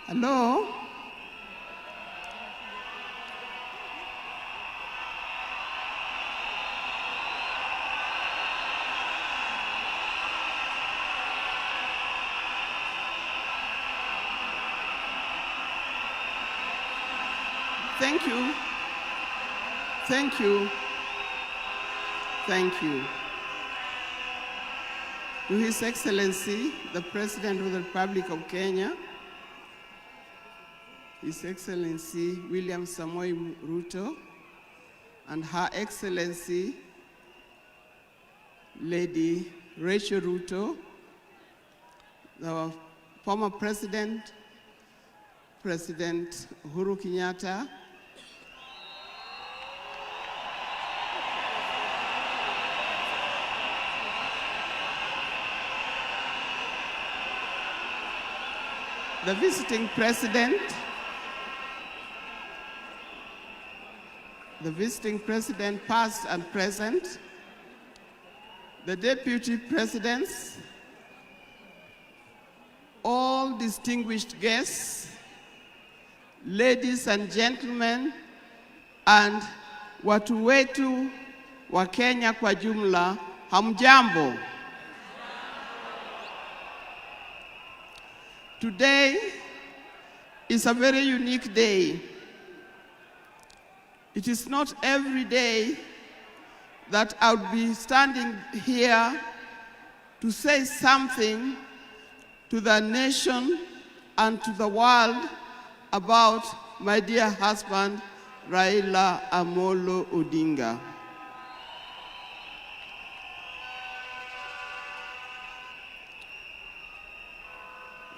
Hello? Thank you. Thank you. Thank you. To His Excellency, the President of the Republic of Kenya, His Excellency William Samoei Ruto, and Her Excellency Lady Rachel Ruto, the former President, President Uhuru Kenyatta, the visiting president, past and present, the deputy presidents, all distinguished guests, ladies and gentlemen, and watu wetu wa Kenya kwa jumla, hamjambo. Today is a very unique day. It is not every day that I would be standing here to say something to the nation and to the world about my dear husband, Raila Amolo Odinga.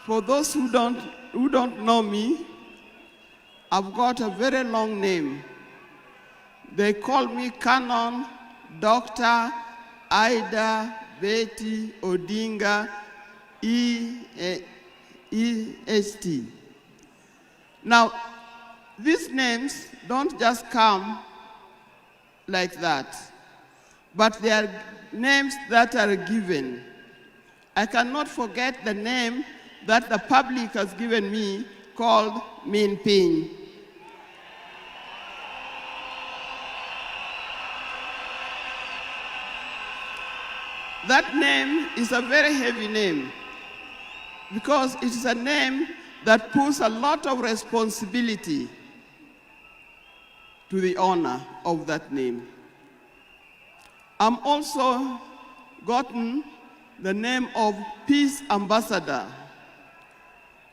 For those who don't know me, I've got a very long name. They call me Canon Dr. Ida Betty Odinga EST. Now, these names don't just come like that, but they are names that are given. I cannot forget the name that the public has given me called Min Ping. That name is a very heavy name because it is a name that puts a lot of responsibility to the owner of that name. I'm also gotten the name of Peace Ambassador.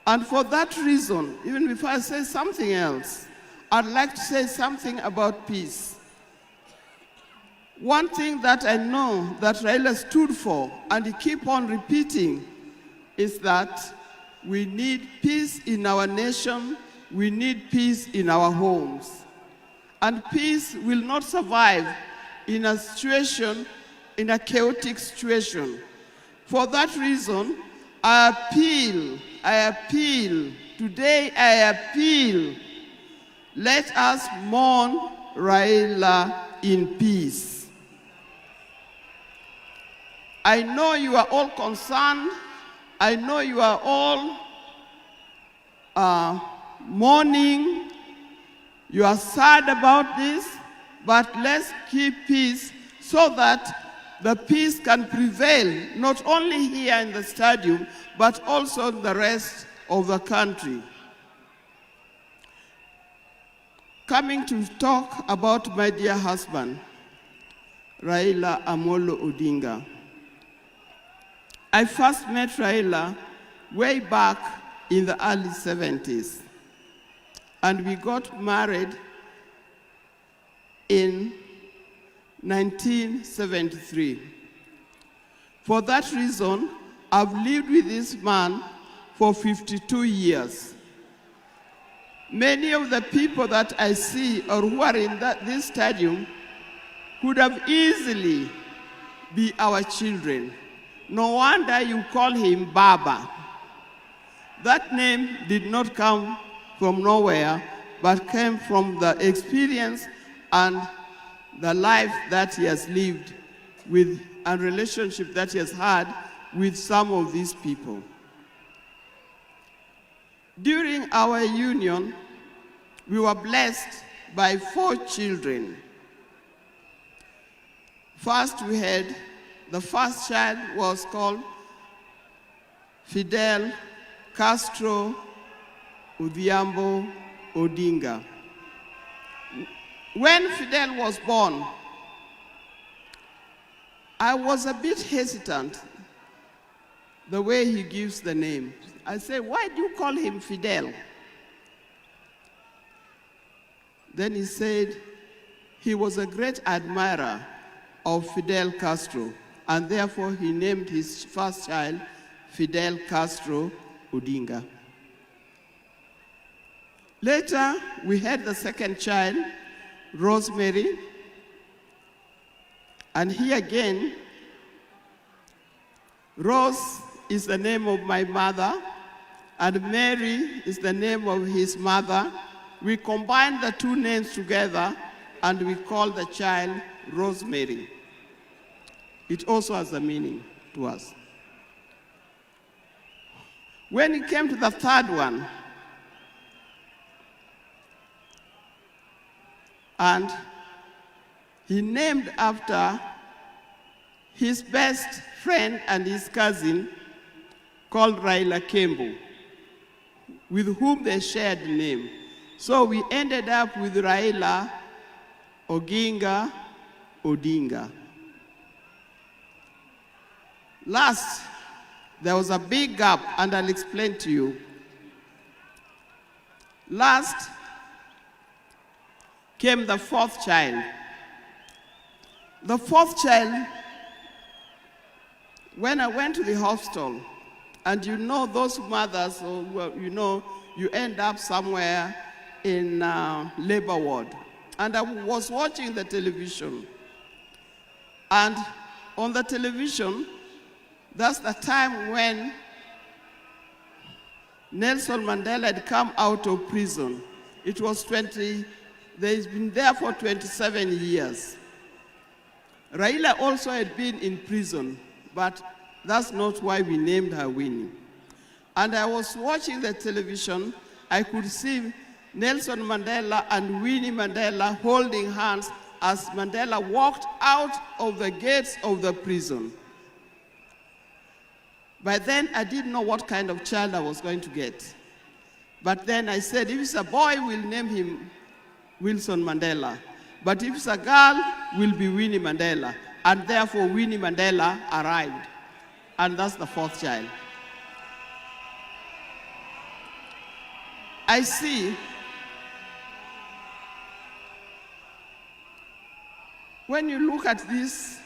And for that reason, even before I say something else, I'd like to say something about peace. One thing that I know that Raila stood for, and he keep on repeating, is that we need peace in our nation, we need peace in our homes. And peace will not survive in a situation, in a chaotic situation. For that reason, I appeal, today I appeal, let us mourn Raila in peace. I know you are all concerned, I know you are all mourning, you are sad about this, but let's keep peace so that the peace can prevail, not only here in the stadium, but also in the rest of the country. Coming to talk about my dear husband, Raila Amolo Odinga. I first met Raila way back in the early 70s, and we got married in 1973. For that reason, I've lived with this man for 52 years. Many of the people that I see or who are in this stadium could have easily be our children. No wonder you call him Baba. That name did not come from nowhere, but came from the experience and the life that he has lived with and relationship that he has had with some of these people. During our union, we were blessed by 4 children. First, we had the first child was called Fidel Castro Odinga. When Fidel was born, I was a bit hesitant the way he gives the name. I said, why do you call him Fidel? Then he said he was a great admirer of Fidel Castro, and therefore he named his first child Fidel Castro Odinga. Later, we had the second child, Rosemary, and here again, Rose is the name of my mother, and Mary is the name of his mother. We combined the 2 names together, and we called the child Rosemary. It also has a meaning to us. When it came to the third one, and he named after his best friend and his cousin called Raila Kembo, with whom they shared the name. So we ended up with Raila Odinga. Last, there was a big gap, and I'll explain to you. Last came the 4th child. The 4th child, when I went to the hospital, and you know those mothers, you end up somewhere in labor ward. And I was watching the television. And on the television, that's the time when Nelson Mandela had come out of prison. It was he's been there for 27 years. Raila also had been in prison, but that's not why we named her Winnie. And I was watching the television, I could see Nelson Mandela and Winnie Mandela holding hands as Mandela walked out of the gates of the prison. By then, I didn't know what kind of child I was going to get. But then I said, if it's a boy, we'll name him Wilson Mandela. But if it's a girl, will be Winnie Mandela. And therefore, Winnie Mandela arrived. And that's the 4th child. I see when you look at this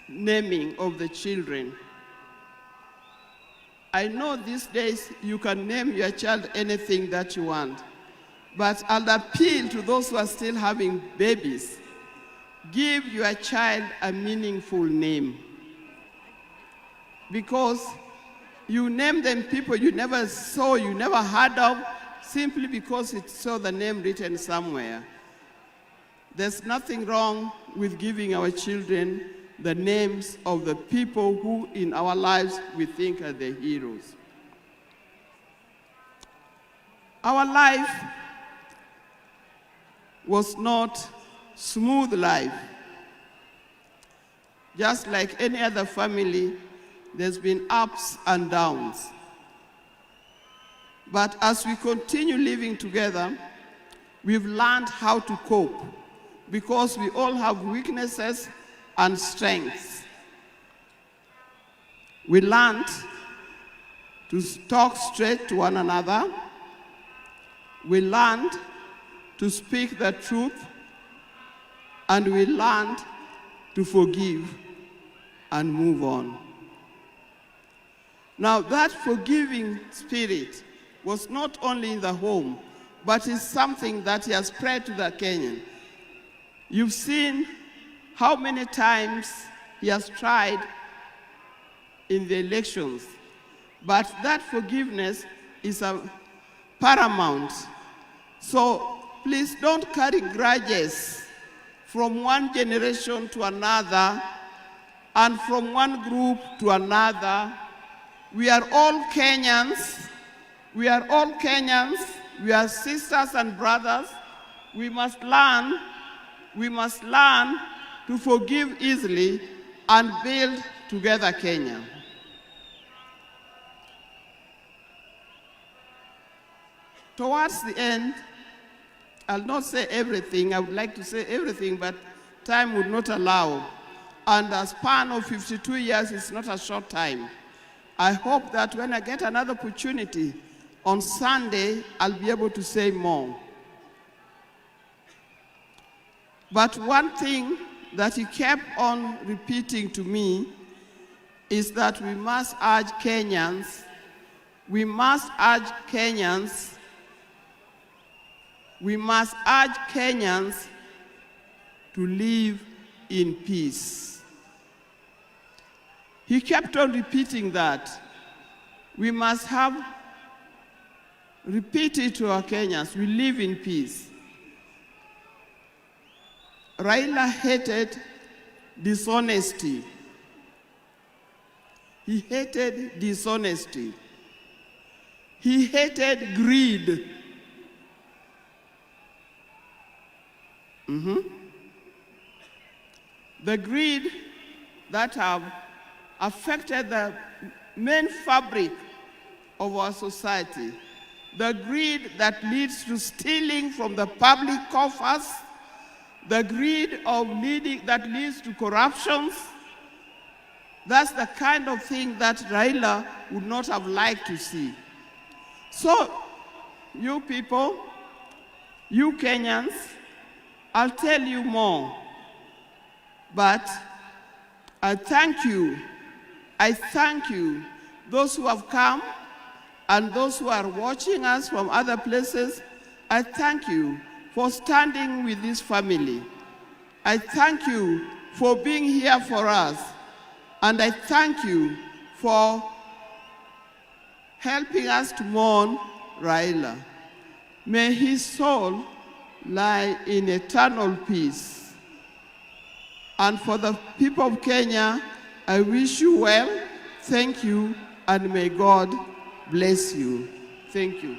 naming of the children, I know these days you can name your child anything that you want, but I'll appeal to those who are still having babies. Give your child a meaningful name, because you name them people you never saw, you never heard of, simply because it saw the name written somewhere. There's nothing wrong with giving our children the names of the people who in our lives we think are the heroes. Our life was not smooth life. Just like any other family, there's been ups and downs. But as we continue living together, we've learned how to cope, because we all have weaknesses and strengths. We learned to talk straight to one another. We learned to speak the truth, and we learned to forgive and move on. Now, that forgiving spirit was not only in the home, but is something that has spread to the Kenyan. You've seen how many times he has tried in the elections, but that forgiveness is paramount. So please don't carry grudges from one generation to another and from one group to another. We are all Kenyans. We are all Kenyans. We are sisters and brothers. We must learn to forgive easily and build together Kenya. Towards the end, I'll not say everything. I would like to say everything, but time would not allow. And a span of 52 years is not a short time. I hope that when I get another opportunity on Sunday, I'll be able to say more. But one thing that he kept on repeating to me is that we must urge Kenyans to live in peace. He kept on repeating that. We must repeat it to our Kenyans. We live in peace. Raila hated dishonesty. He hated dishonesty. He hated greed. The greed that have affected the main fabric of our society. The greed that leads to stealing from the public coffers. The greed that leads to corruptions. That's the kind of thing that Raila would not have liked to see. So, you people, you Kenyans, I'll tell you more. But I thank you, those who have come and those who are watching us from other places. I thank you for standing with this family. I thank you for being here for us. And I thank you for helping us to mourn Raila. May his soul lie in eternal peace. And for the people of Kenya, I wish you well, thank you, and may God bless you. Thank you.